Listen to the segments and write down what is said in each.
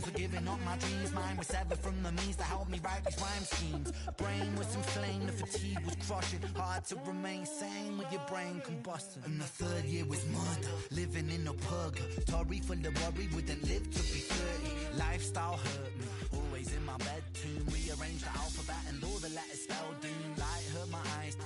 for giving up my dreams. Mine was severed from the means to help me write these rhyme schemes. Brain was inflamed, the fatigue was crushing. Hard to remain sane with your brain combusting. And the third year was murder, living in a purgatory full of worry, wouldn't live to be 30. Lifestyle hurt me, always in my bed tune. Rearranged the alphabet and all the letters spelled doom. Light hurt my eyes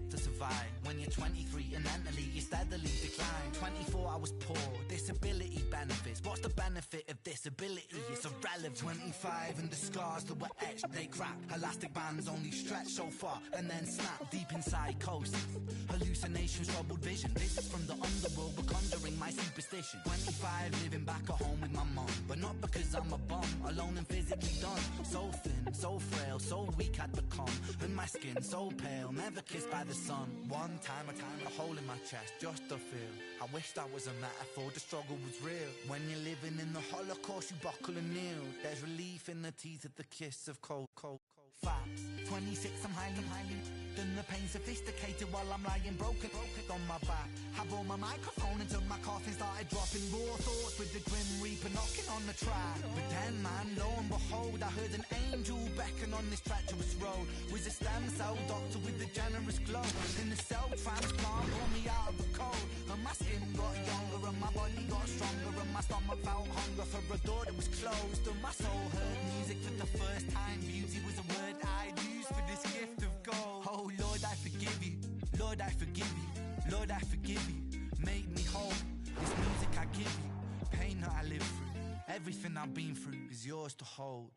to survive. When you're 23 and mentally you steadily decline. 24 I was poor, disability benefits. What's the benefit of disability? It's irrelevant. 25 and the scars that were etched, they crack. Elastic bands only stretch so far and then snap. Deep in psychosis, hallucinations, troubled vision. Visits from the underworld were conjuring my superstition. 25 living back at home with my mum, but not because I'm a bum, alone and physically done. So thin, so frail, so weak I'd become. And my skin so pale, never kissed by the sun. One time, a hole in my chest, just a feel. I wish that was a metaphor, the struggle was real. When you're living in the Holocaust, you buckle and kneel. There's relief in the teeth of the kiss of cold. Facts. 26, I'm highly then the pain sophisticated while I'm lying broken on my back. Have on my microphone until my coffin started dropping. Raw thoughts with the grim reaper knocking on the track. But then, man, lo and behold, I heard an angel beckon on this treacherous road. Was a stem cell doctor with a generous glow. In the cell transplant, pulled me out of the cold. And my skin got younger and my body got stronger. And my stomach felt hunger for a door that was closed. And my soul heard music for the first time. Beauty was a word I'd use for this gift of gold. Oh Lord, I forgive you. Lord, I forgive you. Lord, I forgive you. Make me whole. This music I give you, pain that I live through, everything I've been through is yours to hold.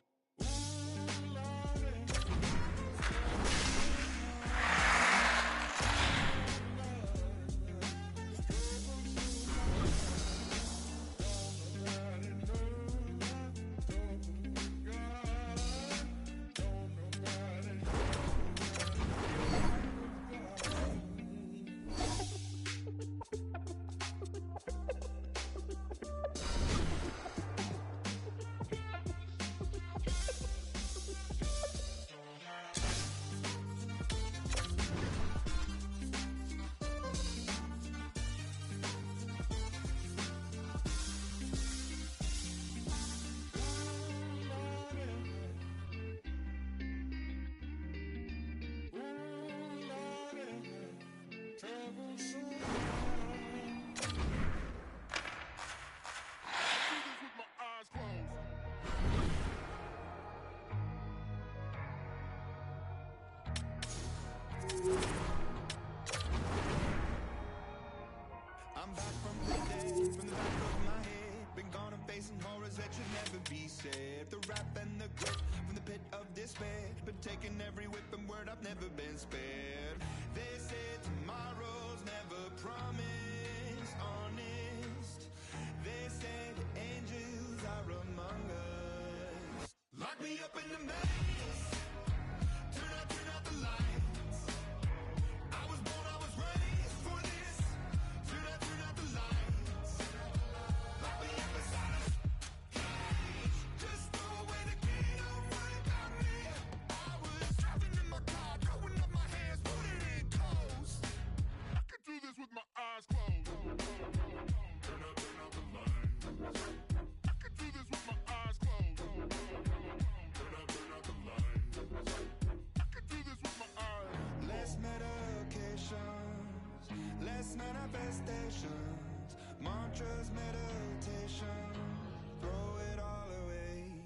I'm back from the dead, from the back of my head. Been gone and facing horrors that should never be said. The rap and the grit from the pit of despair. Been taking every whip and word, I've never been spared. They say tomorrow's never promised, honest. They say the angels are among us. Lock me up in the maze. Turn out the lights. I was born, I was raised for this. Turn out the lights. Lock me up inside a cage. Just throw away the key, don't worry about me. I was driving in my car, throwing up my hands, putting in coast. I could do this with my eyes closed. Turn out the lights. I could do this with my eyes closed. Turn out the lights. I could do this with my eyes. Less medications, less manifestations, mantras, meditation, throw it all away.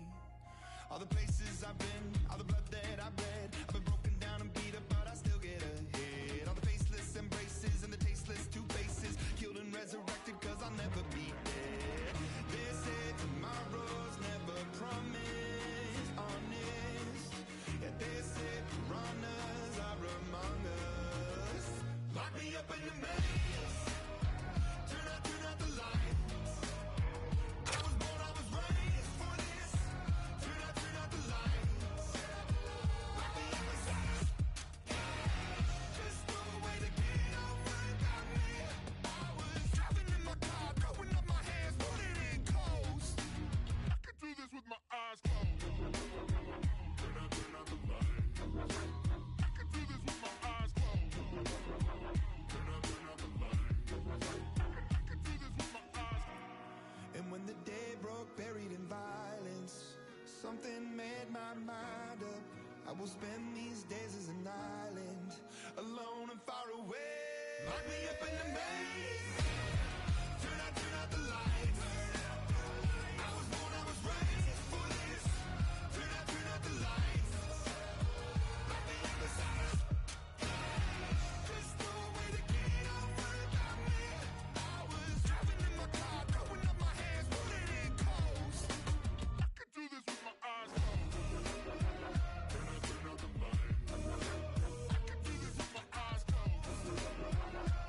All the places I've been, all the blood that I've bled, I've been broken down and beat up, but I still get ahead. All the faceless embraces and the tasteless two faces, killed and resurrected cause I'll never be dead. They say tomorrow's never promised, honest. Yeah, they say piranhas are among us. Lock me up in the maze. Turn out the lights. I was born, I was raised for this. Turn out the lights. Lock me up inside a cage. Just throw away the key, don't worry about me. I was driving in my car, throwing up my hands, putting in coast. I could do this with my eyes closed. Turn out the lights. I could do this with my eyes closed. Turn out the lights. I will spend these days as an island, alone and far away. Lock me up in the maze. Turn out the lights. I was born, I was raised for this. Turn out the lights. Lock me up inside. Just throw away the key, don't worry about me. I was driving in my car, throwing up my hands, putting in codes. I could do this with my eyes closed. Turn out the lights. I could do this with my eyes closed. Turn out the lights.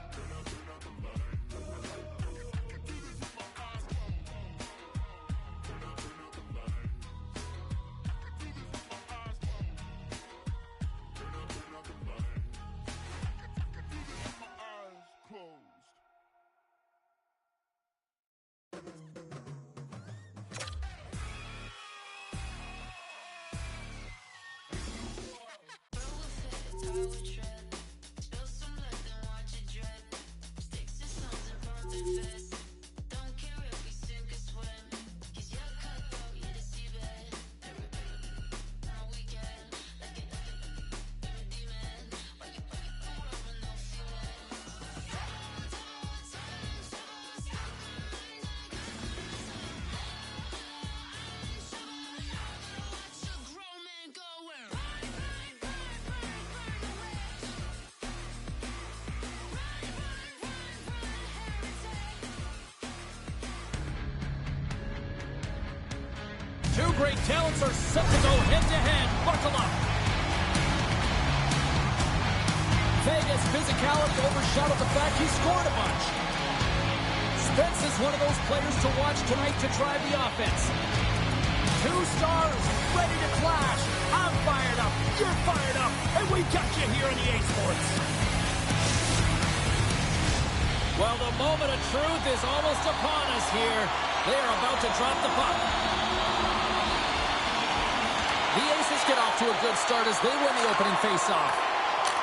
Two great talents are set to go head-to-head. Buckle up. Vega's physicality overshadowed the fact he scored a bunch. Spence is one of those players to watch tonight to drive the offense. Two stars ready to clash. I'm fired up. You're fired up. And we got you here in EA Sports. Well, the moment of truth is almost upon us here. They are about to drop the puck. The Aces get off to a good start as they win the opening faceoff.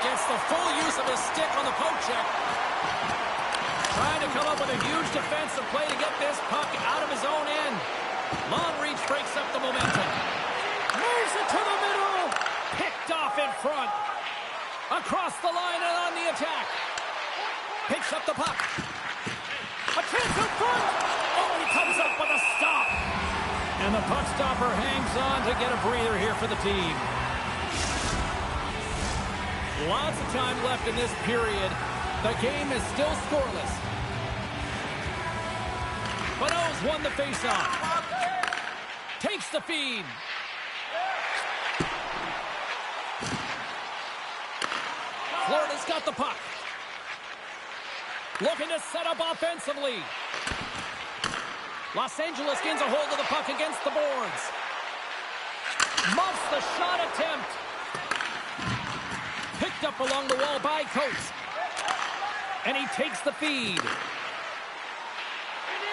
Gets the full use of his stick on the poke check. Trying to come up with a huge defensive play to get this puck out of his own end. Long reach breaks up the momentum. Moves it to the middle. Picked off in front. Across the line and on the attack. Picks up the puck. A chance in front. Oh, he comes up with a stop. And the puck stopper hangs on to get a breather here for the team. Lots of time left in this period. The game is still scoreless. Bonneau's won the faceoff. Takes the feed. Florida's got the puck. Looking to set up offensively. Los Angeles gains a hold of the puck against the boards. Muffs the shot attempt. Picked up along the wall by Coates. And he takes the feed.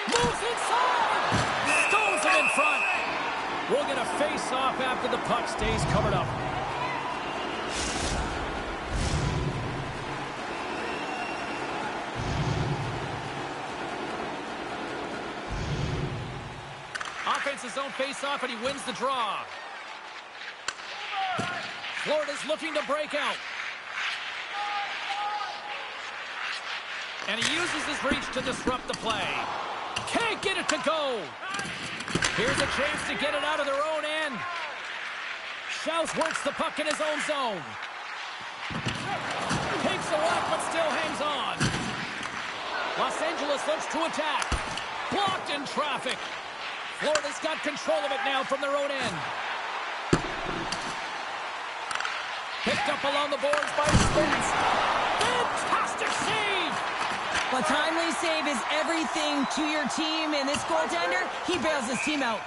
Moves inside. Stones it in front. We'll get a face-off after the puck stays covered up. Offense's own face-off, and he wins the draw. Florida's looking to break out. And he uses his reach to disrupt the play. Can't get it to go. Here's a chance to get it out of their own end. Schaus works the puck in his own zone. Takes a walk, but still hangs on. Los Angeles looks to attack. Blocked in traffic. Florida's got control of it now from their own end. Picked up along the boards by Spence. Fantastic save! A timely save is everything to your team, and this goaltender, he bails his team out.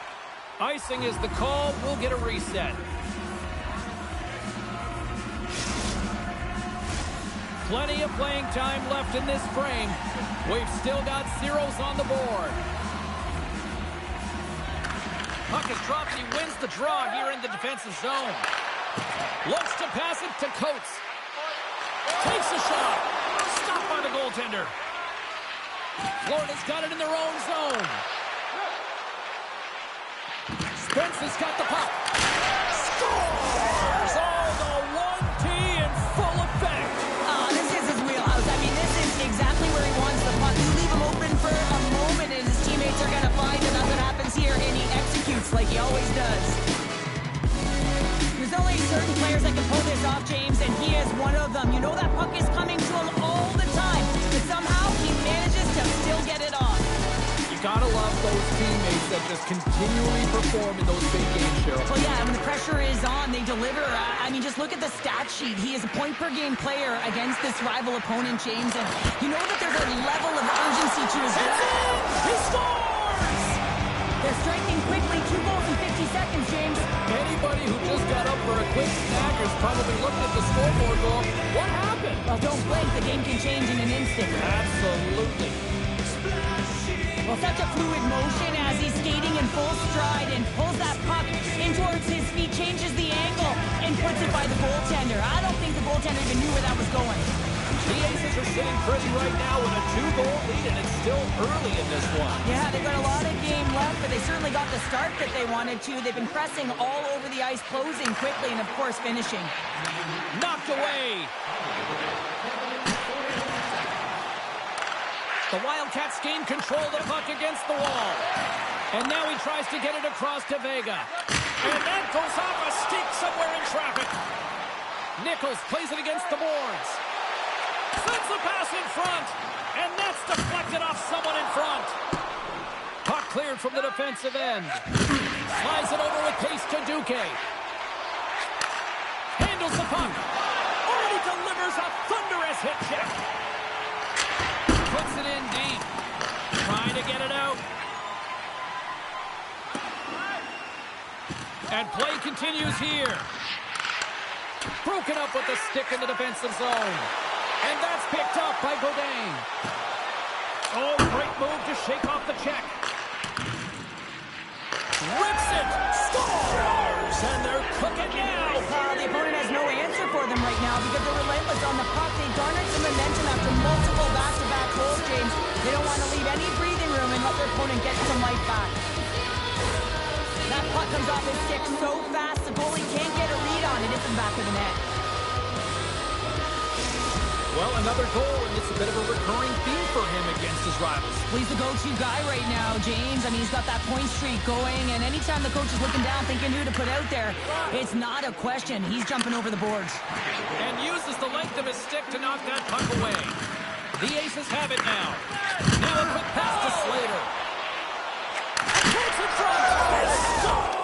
Icing is the call. We'll get a reset. Plenty of playing time left in this frame. We've still got zeros on the board. Puck is dropped, and he wins the draw here in the defensive zone. Looks to pass it to Coates. Takes a shot. Stopped by the goaltender. Florida's got it in their own zone. Spence has got the puck. Scores! Oh, like he always does. There's only certain players that can pull this off, James, and he is one of them. You know that puck is coming to him all the time, but somehow he manages to still get it off. You gotta love those teammates that just continually perform in those big games, Cheryl. Well, yeah, when the pressure is on, they deliver. I mean, just look at the stat sheet. He is a point-per-game player against this rival opponent, James, and you know that there's a level of urgency to his game. He scores! They're striking quickly, 2 goals in 50 seconds, James. Anybody who just got up for a quick snack is probably looking at the scoreboard going, what happened? Well, don't blink. The game can change in an instant. Absolutely. Well, such a fluid motion as he's skating in full stride and pulls that puck in towards his feet, changes the angle, and puts it by the goaltender. I don't think the goaltender even knew where that was going. The Aces are sitting pretty right now with a 2-goal lead, and it's still early in this one. Yeah, they've got a lot of game left, but they certainly got the start that they wanted to. They've been pressing all over the ice, closing quickly, and of course finishing. Knocked away. The Wildcats gain control of the puck against the wall. And now he tries to get it across to Vega. And that goes off a stick somewhere in traffic. Nichols plays it against the boards. Sends the pass in front. And that's deflected off someone in front. Puck cleared from the defensive end. Slides it over with pace to Duque. Handles the puck. Already delivers a thunderous hit check. Puts it in deep. Trying to get it out. And play continues here. Broken up with the stick in the defensive zone. And that's picked up by Godin. Oh, great move to shake off the check. Rips it. Scores! And they're cooking now. The opponent has no answer for them right now because they're relentless on the puck. They garnered some momentum after multiple back-to-back goals, James. They don't want to leave any breathing room and let their opponent get some life back. That puck comes off his stick so fast, the goalie can't get a read on it. It's in the back of the net. Well, another goal, and it's a bit of a recurring theme for him against his rivals. Well, he's the go-to guy right now, James. I mean, he's got that point streak going, and anytime the coach is looking down, thinking who to put out there, it's not a question. He's jumping over the boards. And uses the length of his stick to knock that puck away. The Aces have it now. Now a quick pass to Slater. Puts it front. Score!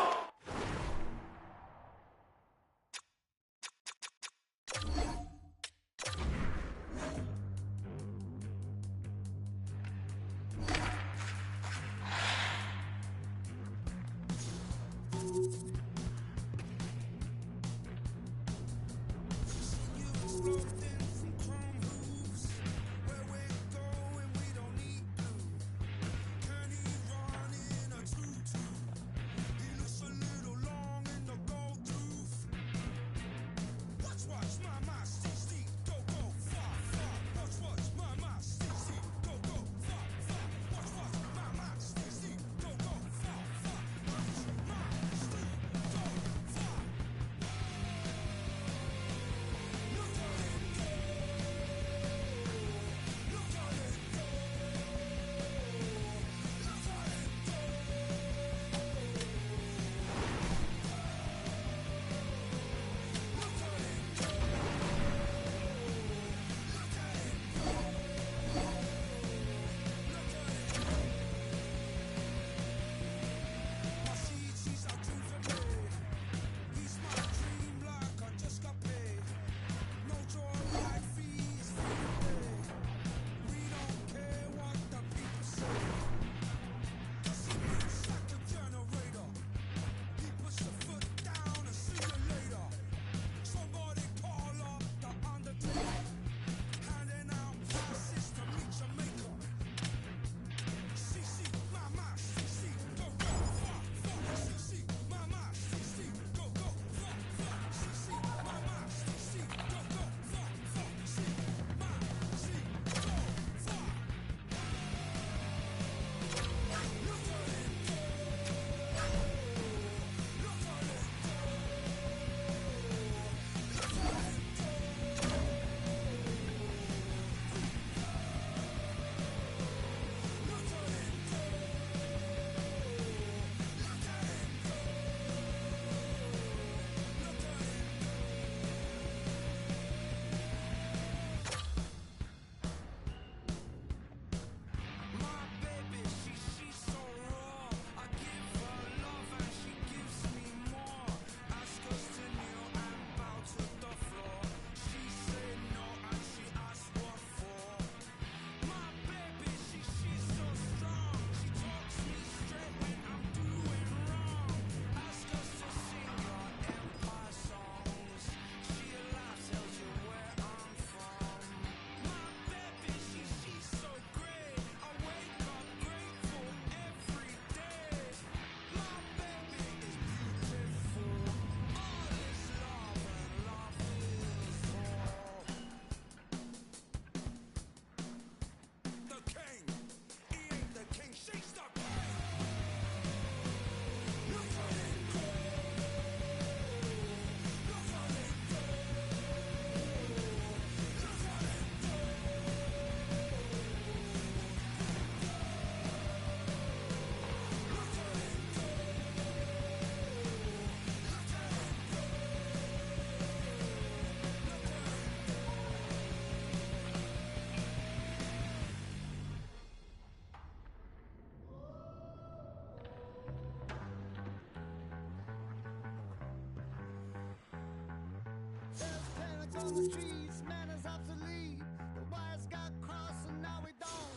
on the streets, manners obsolete. The wires got crossed and now we don't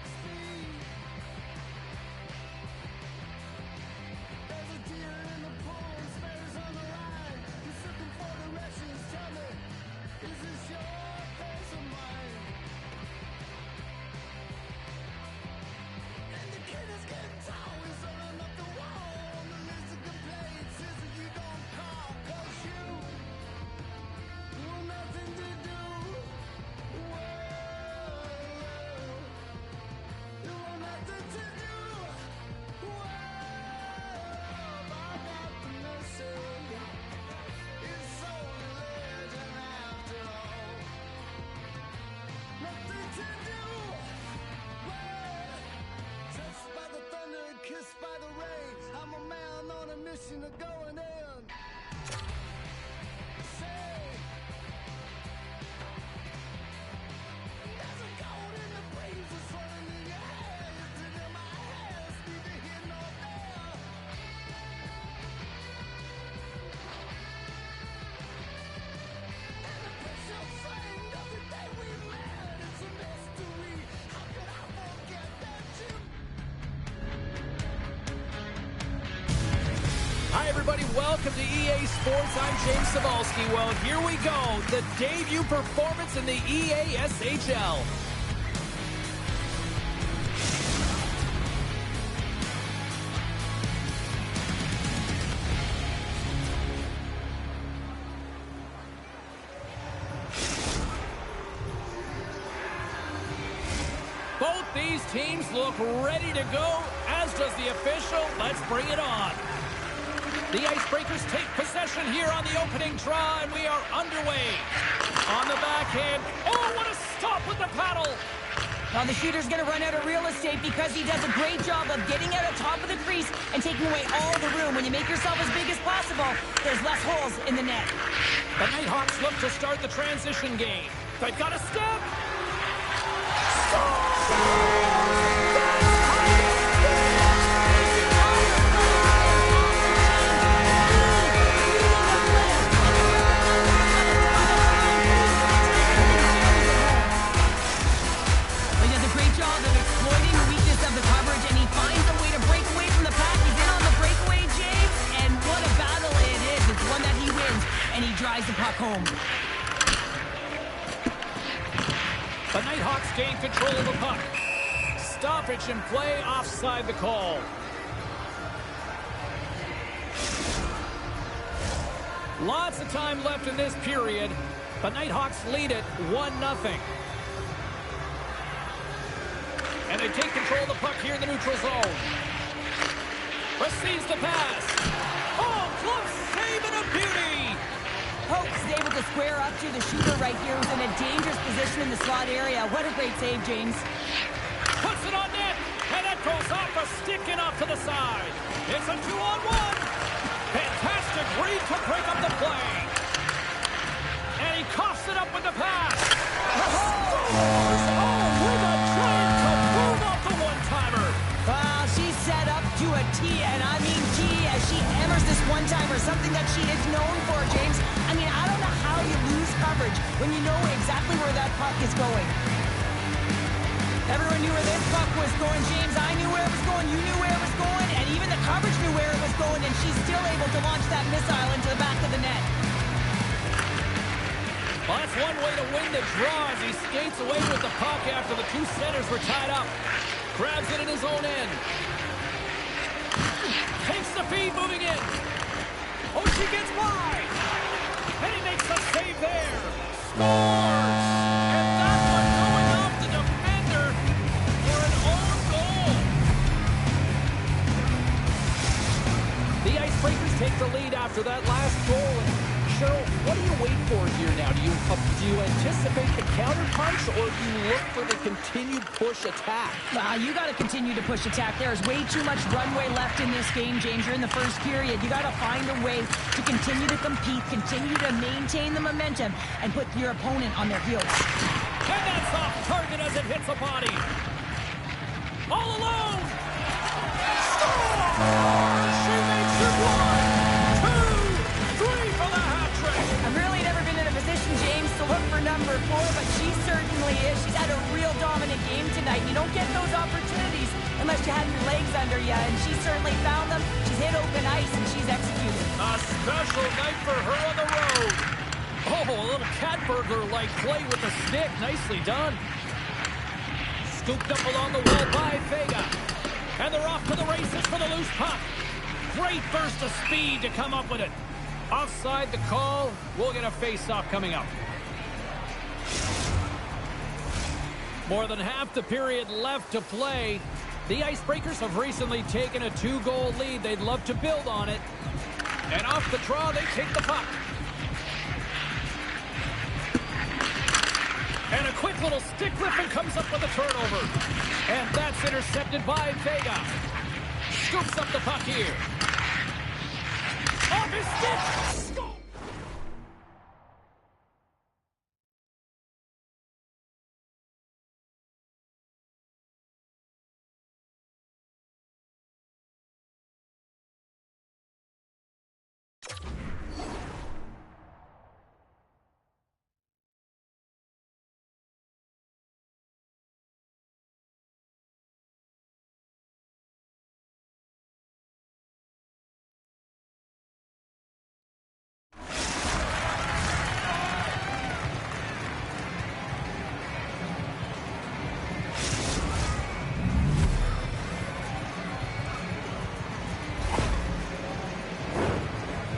speak. There's a deer in the pond, spares on the line. He's looking for directions, tell me, is this your place or mine? And the kid is getting tall, he's running up the wall. On the list of complaints is that you don't call, 'cause you want nothing to do. Whoa, you want nothing to do. Whoa, I got the message. It's only legend after all. Nothing to do. Touched by the thunder, kissed by the rain. I'm a man on a mission of going in. Say, there's a gold in the breeze that's running in your hair. It's in my hands, neither here nor there. And the pressure framed of the day we met. It's a mystery. How could I forget that you? Hi, everybody. Welcome to EA Sports. I'm James Cebulski. Well, here we go. The debut performance in the EA SHL. Both these teams look ready to go, as does the official. Let's bring it on. The Icebreakers take possession here on the opening draw, and we are underway. On the backhand. Oh, what a stop with the paddle. Well, the shooter's going to run out of real estate because he does a great job of getting out on top of the crease and taking away all the room. When you make yourself as big as possible, there's less holes in the net. The Nighthawks look to start the transition game. They've got a step. He does a great job of exploiting the weakness of the coverage, and he finds a way to break away from the pack. He's in on the breakaway, James, and what a battle it is. It's one that he wins, and he drives the puck home. The Nighthawks gain control of the puck. Stoppage in play, offside the call. Lots of time left in this period. The Nighthawks lead it 1-0. And they take control of the puck here in the neutral zone. Receives the pass. Oh, close save and a beauty. Hope is able to square up to the shooter right here, who's in a dangerous position in the slot area. What a great save, James. Puts it on net, and that goes off a stick and off to the side. It's a 2-on-1. Fantastic read to break up the play. And he coughs it up with the pass. Scores! Oh, with a drive to move off the one-timer. Well, she's set up to a T, and I mean T, as she hammers this one-timer, something that she is known for, James. I mean, I don't know how you lose coverage when you know exactly where that puck is going. Everyone knew where this puck was going, James. I knew where it was going, you knew where it was going, and even the coverage knew where it was going, and she's still able to launch that missile into the back of the net. Well, that's one way to win the draw as he skates away with the puck after the two centers were tied up. Grabs it in his own end. Takes the feed, moving in. Oh, she gets wide. And he makes a save there. Scores! And that one going off the defender for an own goal. The Icebreakers take the lead after that last goal. And Cheryl, what do you wait for here now? Do you anticipate the counter punch, or do you look for the continued push attack? You got to continue to push attack. There's way too much runway left in this game, James. You're in the first period. You got to find a way to continue to compete, continue to maintain the momentum, and put your opponent on their heels. And that's off target as it hits a body. All alone. Scores! She makes it 1, 2, 3 for the hat trick. I'm tonight. You don't get those opportunities unless you have your legs under you, and she certainly found them. She's hit open ice, and she's executed. A special night for her on the road. Oh, a little cat burglar-like play with the stick. Nicely done. Scooped up along the wall by Vega. And they're off to the races for the loose puck. Great burst of speed to come up with it. Offside the call. We'll get a face-off coming up. More than half the period left to play. The Icebreakers have recently taken a 2-goal lead. They'd love to build on it. And off the draw, they take the puck. And a quick little stick lift and comes up with a turnover. And that's intercepted by Vega. Scoops up the puck here. Off his stick! Score!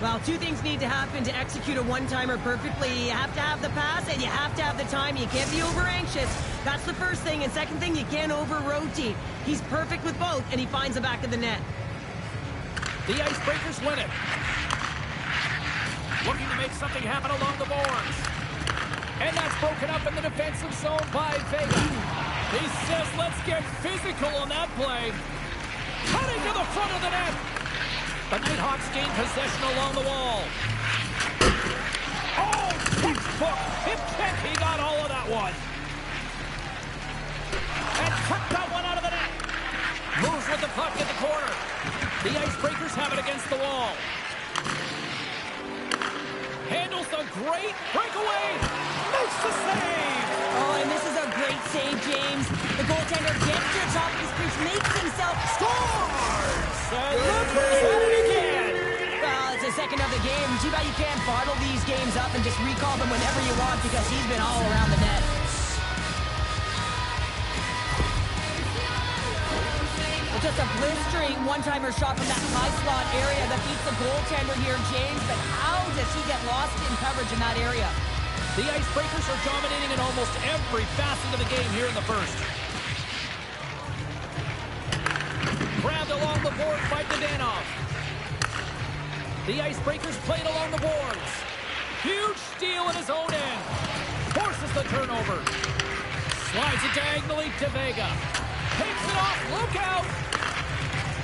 Well, two things need to happen to execute a one-timer perfectly. You have to have the pass, and you have to have the time. You can't be over-anxious. That's the first thing. And second thing, you can't over-rotate. He's perfect with both, and he finds the back of the net. The Icebreakers win it. Looking to make something happen along the boards. And that's broken up in the defensive zone by Vega. He says, let's get physical on that play. Cutting to the front of the net. The Nighthawks gain possession along the wall. Oh, textbook. Hip check. He got all of that one. And tucked that one out of the net. Moves with the puck in the corner. The Icebreakers have it against the wall. Handles a great breakaway. Makes the save. Oh, and this is a great save, James. The goaltender gets to the top of his crease, makes himself Scores! And look who's at it again. Well, it's the second of the game. Too bad you can't bottle these games up and just recall them whenever you want because he's been all around the net. Well, just a blistering one-timer shot from that high slot area that beats the goaltender here, James. But how does he get lost in coverage in that area? The Icebreakers are dominating in almost every facet of the game here in the first. Grabbed along the board by Danov. The Icebreakers played along the boards. Huge steal in his own end. Forces the turnover. Slides it diagonally to Vega. Takes it off. Look out.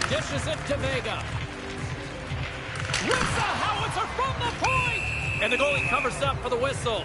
Dishes it to Vega. Rips a howitzer from the point. And the goalie covers up for the whistle.